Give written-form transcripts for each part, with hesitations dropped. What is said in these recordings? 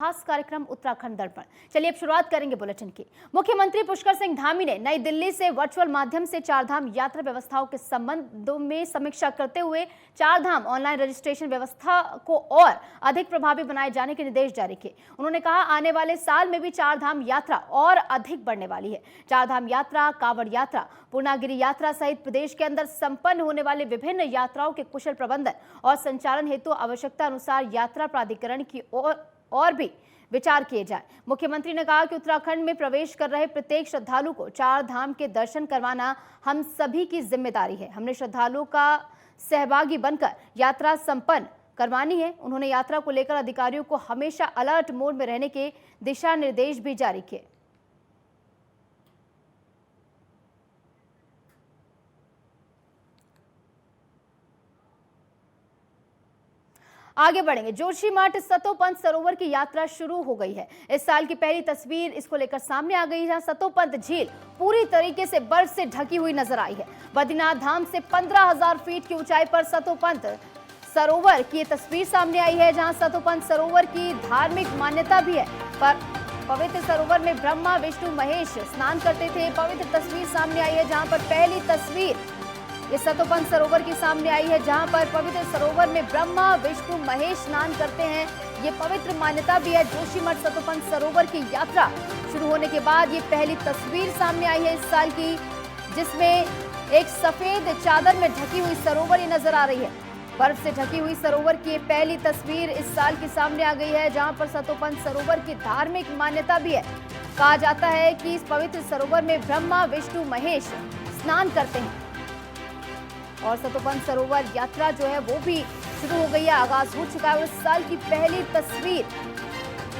खास कार्यक्रम उत्तराखंड दर्पण। चलिए अब शुरुआत करेंगे बुलेटिन की। मुख्यमंत्री पुष्कर सिंह धामी ने नई दिल्ली से वर्चुअल माध्यम से चारधाम यात्रा व्यवस्थाओं के संबंध में समीक्षा करते हुए चारधाम ऑनलाइन रजिस्ट्रेशन व्यवस्था को और अधिक प्रभावी बनाए जाने के निर्देश जारी किए। उन्होंने कहा, आने वाले साल में भी चारधाम यात्रा और अधिक बढ़ने वाली है। चारधाम यात्रा, कांवड़ यात्रा, पूर्णागिरि यात्रा सहित प्रदेश के अंदर संपन्न होने वाले विभिन्न यात्राओं के कुशल प्रबंधन और संचालन हेतु आवश्यकता अनुसार यात्रा प्राधिकरण की और भी विचार किए जाए। मुख्यमंत्री ने कहा कि उत्तराखंड में प्रवेश कर रहे प्रत्येक श्रद्धालु को चार धाम के दर्शन करवाना हम सभी की जिम्मेदारी है। हमने श्रद्धालुओं का सहभागी बनकर यात्रा संपन्न करवानी है। उन्होंने यात्रा को लेकर अधिकारियों को हमेशा अलर्ट मोड में रहने के दिशा निर्देश भी जारी किए। आगे बढ़ेंगे। जोशीमठ सतोपंथ सरोवर की यात्रा शुरू हो गई है। इस साल की पहली तस्वीर इसको लेकर सामने आ गई है, जहां सतोपंथ झील पूरी तरीके से बर्फ से ढकी हुई नजर आई है। बद्रीनाथ धाम से 15,000 फीट की ऊंचाई पर सतोपंथ सरोवर की तस्वीर सामने आई है, जहां सतोपंथ सरोवर की धार्मिक मान्यता भी है। पर पवित्र सरोवर में ब्रह्मा, विष्णु, महेश स्नान करते थे। पवित्र तस्वीर सामने आई है, जहां पर पहली तस्वीर ये सतोपंथ सरोवर की सामने आई है, जहां पर पवित्र सरोवर में ब्रह्मा, विष्णु, महेश स्नान करते हैं। ये पवित्र मान्यता भी है। जोशीमठ सतोपंथ सरोवर की यात्रा शुरू होने के बाद ये पहली तस्वीर सामने आई है इस साल की, जिसमें एक सफेद चादर में ढकी हुई सरोवर ये नजर आ रही है। बर्फ से ढकी हुई सरोवर की पहली तस्वीर इस साल की सामने आ गई है, जहां पर सतोपंथ सरोवर की धार्मिक मान्यता भी है। कहा जाता है कि इस पवित्र सरोवर में ब्रह्मा, विष्णु, महेश स्नान करते हैं और सतोपंथ सरोवर यात्रा जो है वो भी शुरू हो गई है, आगाज हो चुका है। और इस साल की पहली तस्वीर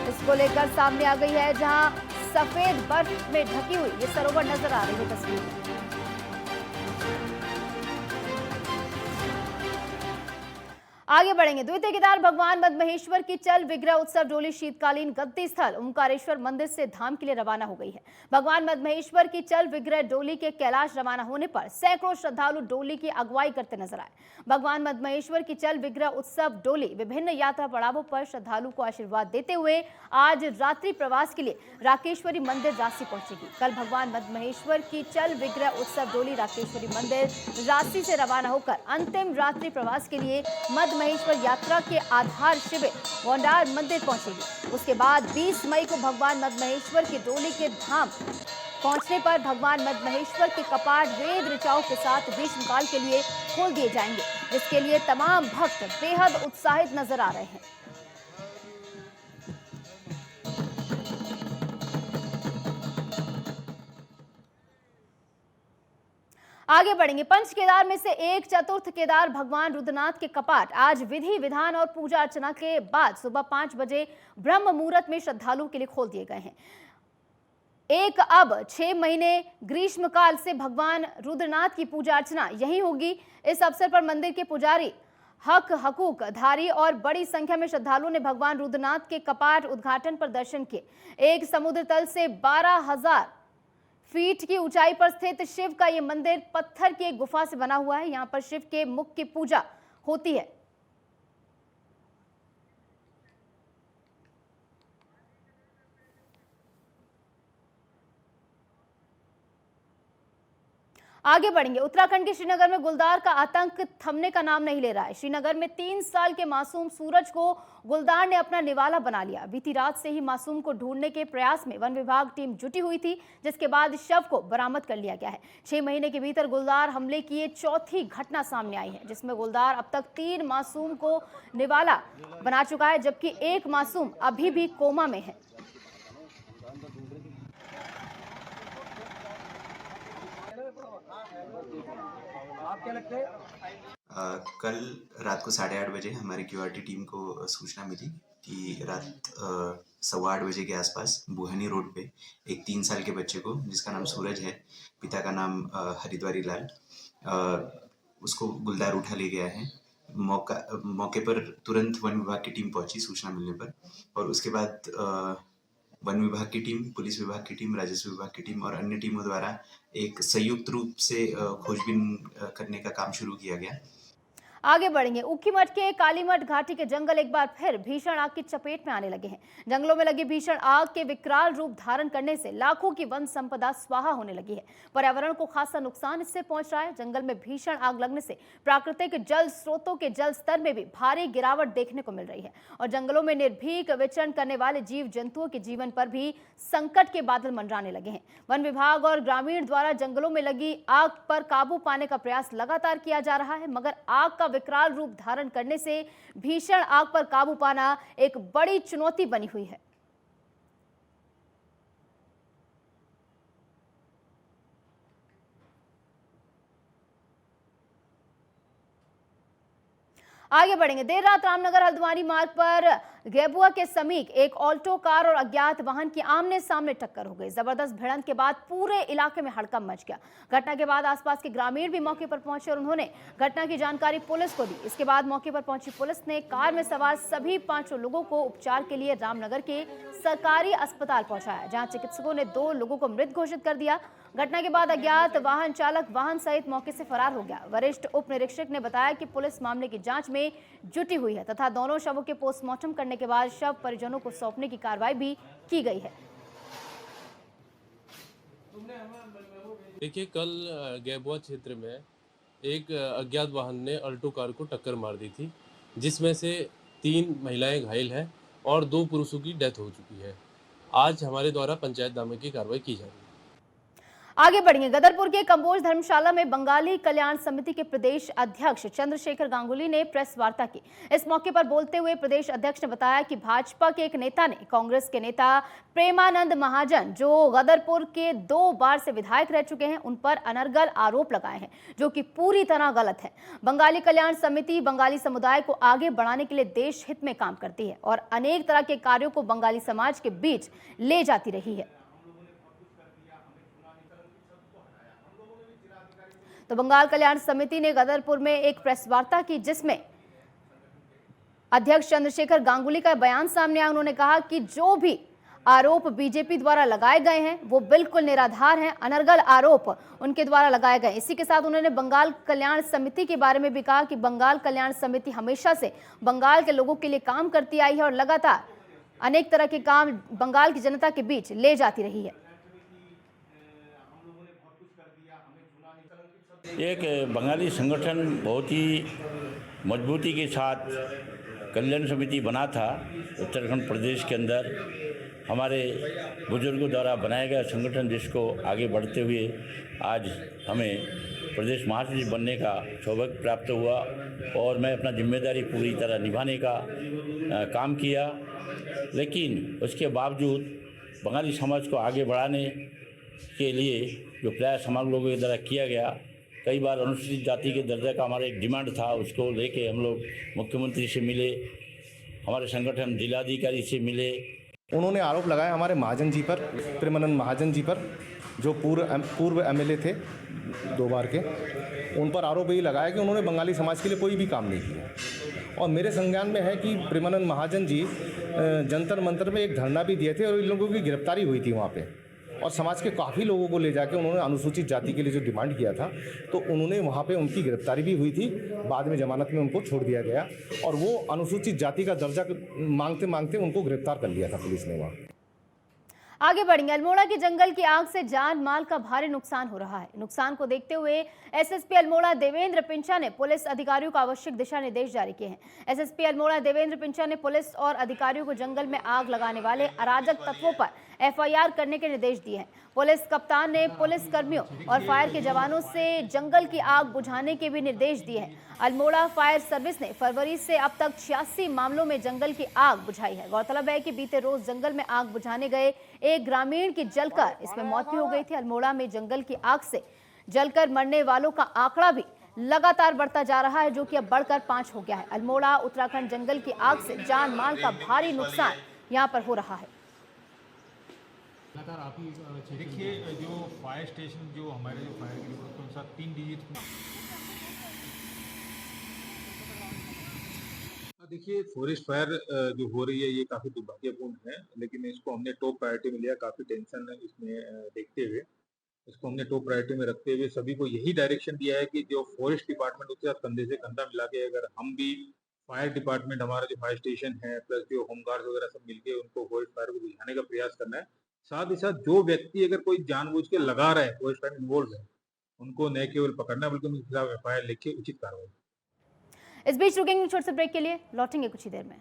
इसको लेकर सामने आ गई है, जहां सफेद बर्फ में ढकी हुई ये सरोवर नजर आ रही है तस्वीर में। आगे बढ़ेंगे। द्वितीय केदार भगवान मद्महेश्वर की चल विग्रह उत्सव डोली शीतकालीन गद्दी स्थल ओमकारेश्वर मंदिर से धाम के लिए रवाना हो गई है। भगवान मद्महेश्वर की चल विग्रह डोली के कैलाश रवाना होने पर सैकड़ों श्रद्धालु डोली की अगुवाई करते नजर आए। भगवान मद्महेश्वर की चल विग्रह उत्सव डोली विभिन्न यात्रा पड़ावों पर श्रद्धालु को आशीर्वाद देते हुए आज रात्रि प्रवास के लिए राकेश्वरी मंदिर राशि पहुंचेगी। कल भगवान मद्महेश्वर की चल विग्रह उत्सव डोली राकेश्वरी मंदिर राशि से रवाना होकर अंतिम रात्रि प्रवास के लिए महेश्वर यात्रा के आधार शिविर गोंडार मंदिर पहुंचेगी। उसके बाद 20 मई को भगवान मद्महेश्वर की डोली के धाम पहुंचने पर भगवान मद्महेश्वर के कपाट वेद ऋचाओं के साथ ग्रीष्मकाल के लिए खोल दिए जाएंगे, जिसके लिए तमाम भक्त बेहद उत्साहित नजर आ रहे हैं। आगे बढ़ेंगे। पंच केदार में से एक चतुर्थ केदार भगवान रुद्रनाथ के कपाट आज विधि विधान और पूजा अर्चना के बाद सुबह 5 बजे ब्रह्म मुहूर्त में श्रद्धालुओं के लिए खोल दिए गए हैं। एक अब 6 महीने ग्रीष्मकाल से भगवान रुद्रनाथ की पूजा अर्चना यही होगी। इस अवसर पर मंदिर के पुजारी हक हकूक धारी और बड़ी संख्या में श्रद्धालुओं ने भगवान रुद्रनाथ के कपाट उद्घाटन पर दर्शन किए। एक समुद्र तल से 12,000 फीट की ऊंचाई पर स्थित शिव का यह मंदिर पत्थर की एक गुफा से बना हुआ है। यहां पर शिव के मुख की पूजा होती है। आगे बढ़ेंगे। उत्तराखंड के श्रीनगर में गुलदार का आतंक थमने का नाम नहीं ले रहा है। श्रीनगर में 3 साल के मासूम सूरज को गुलदार ने अपना निवाला बना लिया। बीती रात से ही मासूम को ढूंढने के प्रयास में वन विभाग टीम जुटी हुई थी, जिसके बाद शव को बरामद कर लिया गया है। 6 महीने के भीतर गुलदार हमले की ये चौथी घटना सामने आई है, जिसमें गुलदार अब तक 3 मासूम को निवाला बना चुका है, जबकि एक मासूम अभी भी कोमा में है। कल रात को 8:30 बजे हमारी क्यूआरटी टीम को सूचना मिली कि रात 8:15 बजे के आसपास बुहनी रोड पे एक 3 साल के बच्चे को, जिसका नाम सूरज है, पिता का नाम हरिद्वारी लाल, उसको गुलदार उठा ले गया है। मौके पर तुरंत वन विभाग की टीम पहुंची सूचना मिलने पर, और उसके बाद वन विभाग की टीम, पुलिस विभाग की टीम, राजस्व विभाग की टीम और अन्य टीमों द्वारा एक संयुक्त रूप से खोजबीन करने का काम शुरू किया गया। आगे बढ़ेंगे। ऊखीमठ के कालीमठ घाटी के जंगल एक बार फिर भीषण आग की चपेट में आने लगे हैं। जंगलों में लगी भीषण आग के विकराल रूप धारण करने से लाखों की वन संपदा स्वाहा होने लगी है। पर्यावरण को खासा नुकसान इससे पहुंच रहा है। जंगल में भीषण आग लगने से प्राकृतिक जल स्रोतों के जल स्तर में भी भारी गिरावट देखने को मिल रही है और जंगलों में निर्भीक विचरण करने वाले जीव जंतुओं के जीवन पर भी संकट के बादल मंडराने लगे हैं। वन विभाग और ग्रामीण द्वारा जंगलों में लगी आग पर काबू पाने का प्रयास लगातार किया जा रहा है, मगर आग का विकराल रूप धारण करने से भीषण आग पर काबू पाना एक बड़ी चुनौती बनी हुई है। आगे बढ़ेंगे। देर रात रामनगर हल्द्वानी मार्ग पर गेबुआ के समीप एक ऑल्टो कार और अज्ञात वाहन की आमने सामने टक्कर हो गई। जबरदस्त भिड़ंत के बाद पूरे इलाके में हड़कंप मच गया। घटना के बाद आसपास के ग्रामीण भी मौके पर पहुंचे और उन्होंने घटना की जानकारी पुलिस को दी। इसके बाद मौके पर पहुंची पुलिस ने कार में सवार सभी 5 लोगों को उपचार के लिए रामनगर के सरकारी अस्पताल पहुंचाया, जहां चिकित्सकों ने 2 लोगों को मृत घोषित कर दिया। घटना के बाद अज्ञात वाहन चालक वाहन सहित मौके से फरार हो गया। वरिष्ठ उप निरीक्षक ने बताया कि पुलिस मामले की जांच में जुटी हुई है तथा दोनों शवों के पोस्टमार्टम करने के बाद शव परिजनों को सौंपने की कार्रवाई भी की गई है। देखिए, कल गेबुआ क्षेत्र में एक अज्ञात वाहन ने अल्टो कार को टक्कर मार दी थी, जिसमें से 3 महिलाएं घायल हैं और 2 पुरुषों की डेथ हो चुकी है। आज हमारे द्वारा पंचायतनामे की कार्रवाई की जा रही है। आगे बढ़ेंगे। गदरपुर के कंबोज धर्मशाला में बंगाली कल्याण समिति के प्रदेश अध्यक्ष चंद्रशेखर गांगुली ने प्रेस वार्ता की। इस मौके पर बोलते हुए प्रदेश अध्यक्ष ने बताया कि भाजपा के एक नेता ने कांग्रेस के नेता प्रेमानंद महाजन, जो गदरपुर के 2 बार से विधायक रह चुके हैं, उन पर अनर्गल आरोप लगाए हैं, जो कि पूरी तरह गलत है। बंगाली कल्याण समिति बंगाली समुदाय को आगे बढ़ाने के लिए देश हित में काम करती है और अनेक तरह के कार्यों को बंगाली समाज के बीच ले जाती रही है। तो बंगाल कल्याण समिति ने गदरपुर में एक प्रेस वार्ता की, जिसमें अध्यक्ष चंद्रशेखर गांगुली का बयान सामने आया। उन्होंने कहा कि जो भी आरोप बीजेपी द्वारा लगाए गए हैं वो बिल्कुल निराधार हैं, अनर्गल आरोप उनके द्वारा लगाए गए। इसी के साथ उन्होंने बंगाल कल्याण समिति के बारे में भी कहा कि बंगाल कल्याण समिति हमेशा से बंगाल के लोगों के लिए काम करती आई है और लगातार अनेक तरह के काम बंगाल की जनता के बीच ले जाती रही है। एक बंगाली संगठन बहुत ही मजबूती के साथ कल्याण समिति बना था उत्तराखंड प्रदेश के अंदर। हमारे बुजुर्गों द्वारा बनाया गया संगठन, जिसको आगे बढ़ते हुए आज हमें प्रदेश महासचिव बनने का सौभाग्य प्राप्त हुआ और मैं अपना जिम्मेदारी पूरी तरह निभाने का काम किया। लेकिन उसके बावजूद बंगाली समाज को आगे बढ़ाने के लिए जो प्रयास हमारे लोगों के द्वारा किया गया, कई बार अनुसूचित जाति के दर्जा का हमारा एक डिमांड था, उसको लेके हम लोग मुख्यमंत्री से मिले, हमारे संगठन जिलाधिकारी से मिले। उन्होंने आरोप लगाया हमारे महाजन जी पर, प्रेमानंद महाजन जी पर, जो पूर्व एमएलए थे 2 बार के। उन पर आरोप यही लगाया कि उन्होंने बंगाली समाज के लिए कोई भी काम नहीं किया। और मेरे संज्ञान में है कि प्रेमानंद महाजन जी जंतर मंतर में एक धरना भी दिए थे और इन लोगों की गिरफ्तारी हुई थी वहाँ पे, और समाज के काफ़ी लोगों को ले जाके उन्होंने अनुसूचित जाति के लिए जो डिमांड किया था, तो उन्होंने वहाँ पे उनकी गिरफ्तारी भी हुई थी। बाद में जमानत में उनको छोड़ दिया गया और वो अनुसूचित जाति का दर्जा मांगते मांगते उनको गिरफ्तार कर लिया था पुलिस ने वहाँ। आगे बढ़ेंगे। अल्मोड़ा के जंगल की आग से जान माल का भारी नुकसान हो रहा है। नुकसान को देखते हुए एसएसपी अल्मोड़ा देवेंद्र पिंचा ने पुलिस अधिकारियों को आवश्यक दिशा निर्देश जारी किए हैं। एसएसपी अल्मोड़ा देवेंद्र पिंचा ने पुलिस और अधिकारियों को जंगल में आग लगाने वाले अराजक तत्वों पर एफआईआर करने के निर्देश दिए हैं। पुलिस कप्तान ने पुलिस कर्मियों और फायर के जवानों से जंगल की आग बुझाने के भी निर्देश दिए हैं। अल्मोड़ा फायर सर्विस ने फरवरी से अब तक 86 मामलों में जंगल की आग बुझाई है। गौरतलब है कि बीते रोज जंगल में आग बुझाने गए एक ग्रामीण की जलकर इसमें मौत भी हो गई थी। अल्मोड़ा में जंगल की आग से जलकर मरने वालों का आंकड़ा भी लगातार बढ़ता जा रहा है, जो कि अब बढ़कर 5 हो गया है। अल्मोड़ा उत्तराखंड जंगल की आग से जान माल का भारी नुकसान यहाँ पर हो रहा है। लगातार आप ही देखिए, जो फायर स्टेशन जो हमारे जो फायर के लिए अनुसार 3 डिजिट। देखिए, फॉरेस्ट फायर जो हो रही है ये काफ़ी दुर्भाग्यपूर्ण है, लेकिन इसको हमने टॉप प्रायोरिटी में लिया, काफ़ी टेंशन है इसमें देखते हुए। इसको हमने टॉप प्रायोरिटी में रखते हुए सभी को यही डायरेक्शन दिया है कि जो फॉरेस्ट डिपार्टमेंट उसके साथ कंधे से कंधा मिला के अगर हम भी फायर डिपार्टमेंट हमारा जो फायर स्टेशन है प्लस जो होमगार्ड वगैरह सब मिलके उनको फॉरेस्ट फायर को बुझाने का प्रयास करना है। साथ ही साथ जो व्यक्ति अगर कोई जानबूझ के लगा रहा है फॉरेस्ट फायर में इन्वॉल्व है उनको न केवल पकड़ना बल्कि उनके खिलाफ एफआईआर लिख के उचित कार्रवाई। इस बीच रुकेंगे छोटे से ब्रेक के लिए, लौटेंगे कुछ ही देर में।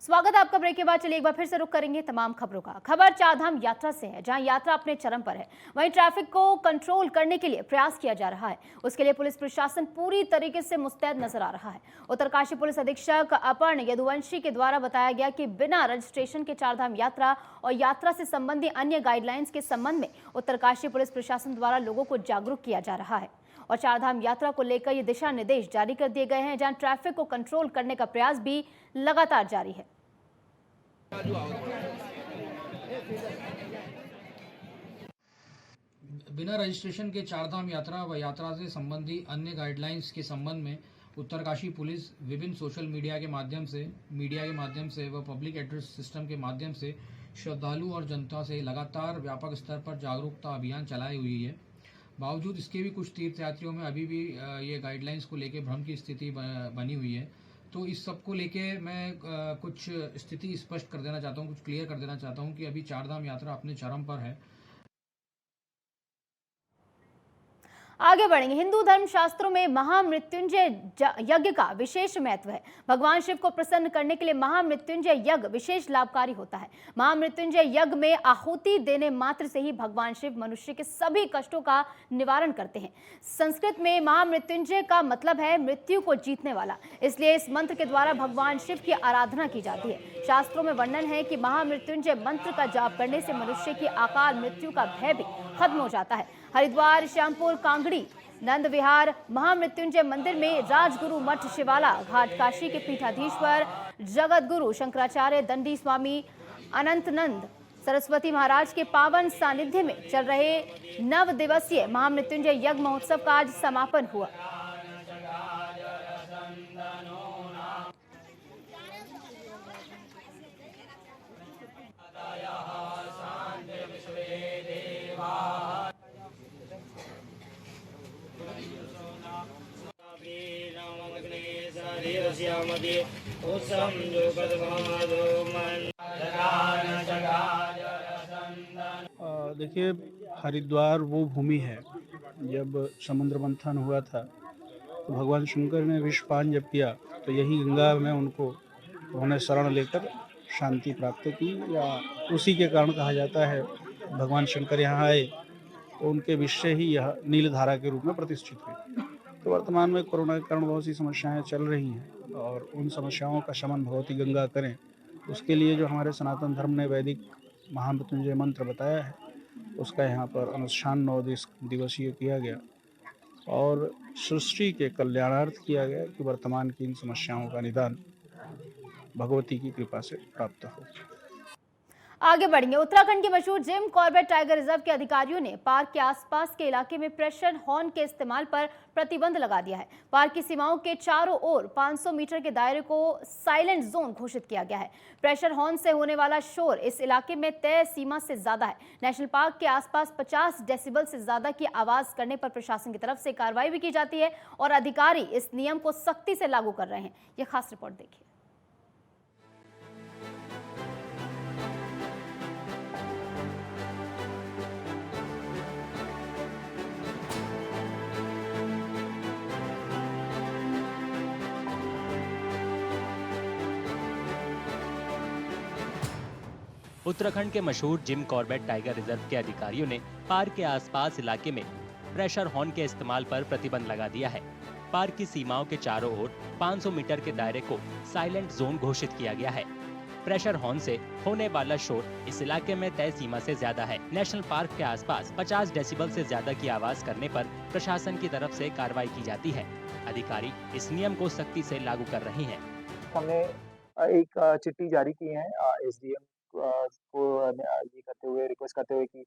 स्वागत है आपका ब्रेक के बाद। चलिए एक बार फिर से रुक करेंगे तमाम खबरों का। खबर चारधाम यात्रा से है, जहां यात्रा अपने चरम पर है, वहीं ट्रैफिक को कंट्रोल करने के लिए प्रयास किया जा रहा है। उसके लिए पुलिस प्रशासन पूरी तरीके से मुस्तैद नजर आ रहा है। उत्तरकाशी पुलिस अधीक्षक अपर्ण यदुवंशी के द्वारा बताया गया कि बिना रजिस्ट्रेशन के चारधाम यात्रा और यात्रा से संबंधित अन्य गाइडलाइंस के संबंध में उत्तरकाशी पुलिस प्रशासन द्वारा लोगों को जागरूक किया जा रहा है और चारधाम यात्रा को लेकर ये दिशा निर्देश जारी कर दिए गए हैं, जहां ट्रैफिक को कंट्रोल करने का प्रयास भी लगातार जारी है। बिना रजिस्ट्रेशन के चारधाम यात्रा व यात्रा से संबंधी अन्य गाइडलाइंस के संबंध में उत्तरकाशी पुलिस विभिन्न सोशल मीडिया के माध्यम से व पब्लिक एड्रेस सिस्टम के माध्यम से श्रद्धालु और जनता से लगातार व्यापक स्तर पर जागरूकता अभियान चलाई हुई है। बावजूद इसके भी कुछ तीर्थयात्रियों में अभी भी ये गाइडलाइंस को लेकर भ्रम की स्थिति बनी हुई है। तो इस सब को लेके मैं कुछ स्थिति स्पष्ट कर देना चाहता हूँ, कुछ क्लियर कर देना चाहता हूँ कि अभी चारधाम यात्रा अपने चरम पर है। आगे बढ़ेंगे। हिंदू धर्म शास्त्रों में महामृत्युंजय यज्ञ का विशेष महत्व है। भगवान शिव को प्रसन्न करने के लिए महामृत्युंजय यज्ञ विशेष लाभकारी होता है। महामृत्युंजय यज्ञ में आहुति देने मात्र से ही भगवान शिव मनुष्य के सभी कष्टों का निवारण करते हैं। संस्कृत में महामृत्युंजय का मतलब है मृत्यु को जीतने वाला, इसलिए इस मंत्र के द्वारा भगवान शिव की आराधना की जाती है। शास्त्रों में वर्णन है कि महामृत्युंजय मंत्र का जाप करने से मनुष्य की अकाल मृत्यु का भय भी खत्म हो जाता है। हरिद्वार, श्यामपुर, कांगड़ी, नंद विहार महामृत्युंजय मंदिर में राजगुरु मठ शिवाला घाट, काशी के पीठाधीश्वर जगत गुरु शंकराचार्य दंडी स्वामी अनंतनंद सरस्वती महाराज के पावन सानिध्य में चल रहे 9 दिवसीय महामृत्युंजय यज्ञ महोत्सव का आज समापन हुआ। देखिए, हरिद्वार वो भूमि है, जब समुद्र मंथन हुआ था तो भगवान शंकर ने विषपान जब किया तो यही गंगा में उन्होंने शरण लेकर शांति प्राप्त की, या उसी के कारण कहा जाता है भगवान शंकर यहाँ आए तो उनके विष से ही यह नीलधारा के रूप में प्रतिष्ठित हुई। तो वर्तमान में कोरोना के कारण बहुत सी समस्याएं चल रही हैं और उन समस्याओं का शमन भगवती गंगा करें, उसके लिए जो हमारे सनातन धर्म ने वैदिक महामृत्युंजय मंत्र बताया है उसका यहाँ पर अनुष्ठान 9 दिवसीय किया गया और सृष्टि के कल्याणार्थ किया गया कि वर्तमान की इन समस्याओं का निदान भगवती की कृपा से प्राप्त हो। आगे बढ़ेंगे। उत्तराखंड के मशहूर जिम कॉर्बेट टाइगर रिजर्व के अधिकारियों ने पार्क के आसपास के इलाके में प्रेशर हॉर्न के इस्तेमाल पर प्रतिबंध लगा दिया है। पार्क की सीमाओं के चारों ओर 500 मीटर के दायरे को साइलेंट जोन घोषित किया गया है। प्रेशर हॉर्न से होने वाला शोर इस इलाके में तय सीमा से ज्यादा है। नेशनल पार्क के आसपास 50 डेसिबल से ज्यादा की आवाज करने पर प्रशासन की तरफ से कार्रवाई भी की जाती है और अधिकारी इस नियम को सख्ती से लागू कर रहे हैं। यह खास रिपोर्ट देखिए। उत्तराखंड के मशहूर जिम कॉर्बेट टाइगर रिजर्व के अधिकारियों ने पार्क के आसपास इलाके में प्रेशर हॉर्न के इस्तेमाल पर प्रतिबंध लगा दिया है। पार्क की सीमाओं के चारों ओर 500 मीटर के दायरे को साइलेंट जोन घोषित किया गया है। प्रेशर हॉर्न से होने वाला शोर इस इलाके में तय सीमा से ज्यादा है। नेशनल पार्क के आसपास 50 डेसिबल से ज्यादा की आवाज करने पर प्रशासन की तरफ से कार्रवाई की जाती है। अधिकारी इस नियम को सख्ती से लागू कर रहे हैं। हमने एक चिट्ठी जारी की है एसडीएम को ये करते हुए रिक्वेस्ट करते हुए कि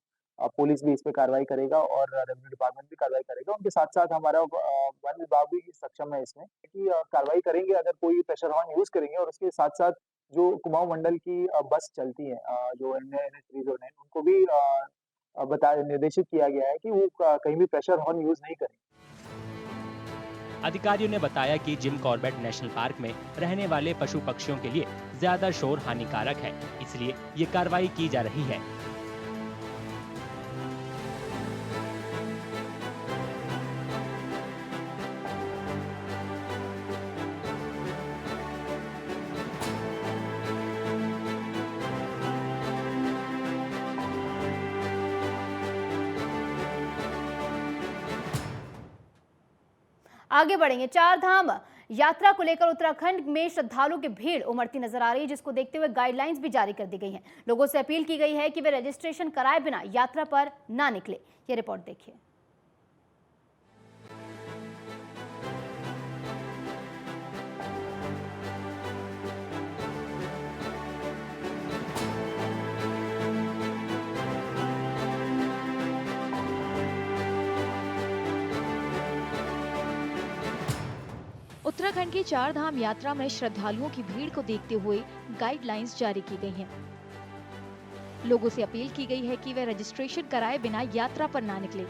पुलिस भी इस पे कार्रवाई करेगा और रेवेन्यू डिपार्टमेंट भी कार्रवाई करेगा। उनके साथ-साथ हमारा वन विभाग भी सक्षम है इसमें कि कार्रवाई करेंगे अगर कोई प्रेशर हॉर्न यूज़ करेंगे और उसके साथ-साथ जो कुमाऊँ मंडल की बस चलती है जो एनएच 309 उनको भी निर्देशित किया गया है कि वो कहीं भी प्रेशर हॉर्न यूज़ नहीं करें। अधिकारियों ने बताया कि जिम कॉर्बेट नेशनल पार्क में रहने वाले पशु पक्षियों के लिए ज्यादा शोर हानिकारक है, इसलिए ये कार्रवाई की जा रही है। आगे बढ़ेंगे। चार धाम यात्रा को लेकर उत्तराखंड में श्रद्धालुओं की भीड़ उमड़ती नजर आ रही है, जिसको देखते हुए गाइडलाइंस भी जारी कर दी गई हैं। लोगों से अपील की गई है कि वे रजिस्ट्रेशन कराए बिना यात्रा पर ना निकले। ये रिपोर्ट देखिए। उत्तराखंड की चार धाम यात्रा में श्रद्धालुओं की भीड़ को देखते हुए गाइडलाइंस जारी की गई हैं। लोगों से अपील की गई है कि वे रजिस्ट्रेशन कराए बिना यात्रा पर ना निकले।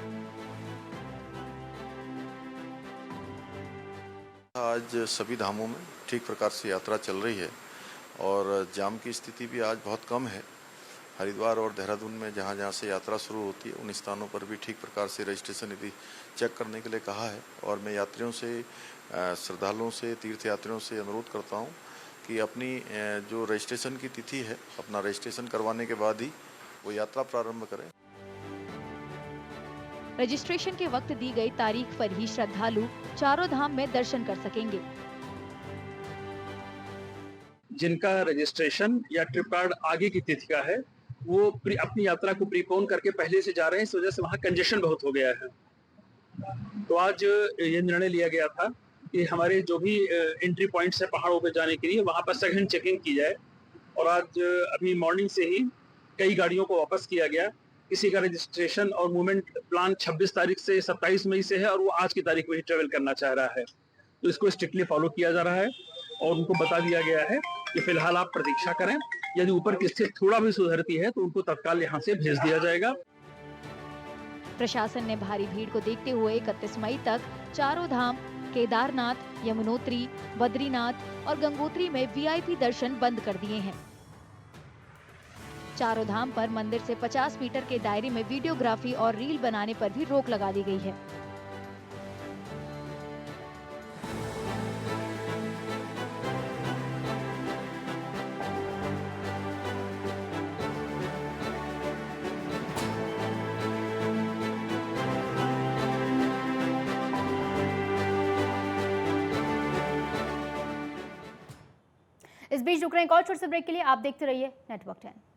आज सभी धामों में ठीक प्रकार से यात्रा चल रही है और जाम की स्थिति भी आज बहुत कम है। हरिद्वार और देहरादून में जहाँ जहाँ से यात्रा शुरू होती है उन स्थानों पर भी ठीक प्रकार से रजिस्ट्रेशन यदि चेक करने के लिए कहा है और मैं यात्रियों से, श्रद्धालुओं से, तीर्थ यात्रियों से अनुरोध करता हूँ कि अपनी जो रजिस्ट्रेशन की तिथि है अपना रजिस्ट्रेशन करवाने के बाद ही वो यात्रा प्रारंभ करें। रजिस्ट्रेशन के वक्त दी गई तारीख पर ही श्रद्धालु चारों धाम में दर्शन कर सकेंगे। जिनका रजिस्ट्रेशन या ट्रिप कार्ड आगे की तिथि का है वो अपनी यात्रा को प्रीपोन करके पहले से जा रहे हैं, इस वजह से वहाँ कंजेशन बहुत हो गया है। तो आज ये निर्णय लिया गया था कि हमारे जो भी एंट्री पॉइंट्स है पहाड़ों पे जाने के लिए वहाँ पर सघन चेकिंग की जाए और आज अभी मॉर्निंग से ही कई गाड़ियों को वापस किया गया। किसी का रजिस्ट्रेशन और मूवमेंट प्लान 26 तारीख से 27 मई से है और वो आज की तारीख में ही ट्रेवल करना चाह रहा है, तो इसको स्ट्रिक्टली फॉलो किया जा रहा है और उनको बता दिया गया है कि फिलहाल आप प्रतीक्षा करें, यदि ऊपर की स्थिति थोड़ा भी सुधरती है तो उनको तत्काल यहाँ से भेज दिया जाएगा। प्रशासन ने भारी भीड़ को देखते हुए 31 मई तक चारों धाम केदारनाथ, यमुनोत्री, बद्रीनाथ और गंगोत्री में वीआईपी दर्शन बंद कर दिए हैं। चारों धाम पर मंदिर से 50 मीटर के दायरे में वीडियोग्राफी और रील बनाने पर भी रोक लगा दी गई है। इस बीच रुक रहे हैं एक और छोटे से ब्रेक के लिए। आप देखते रहिए नेटवर्क 10।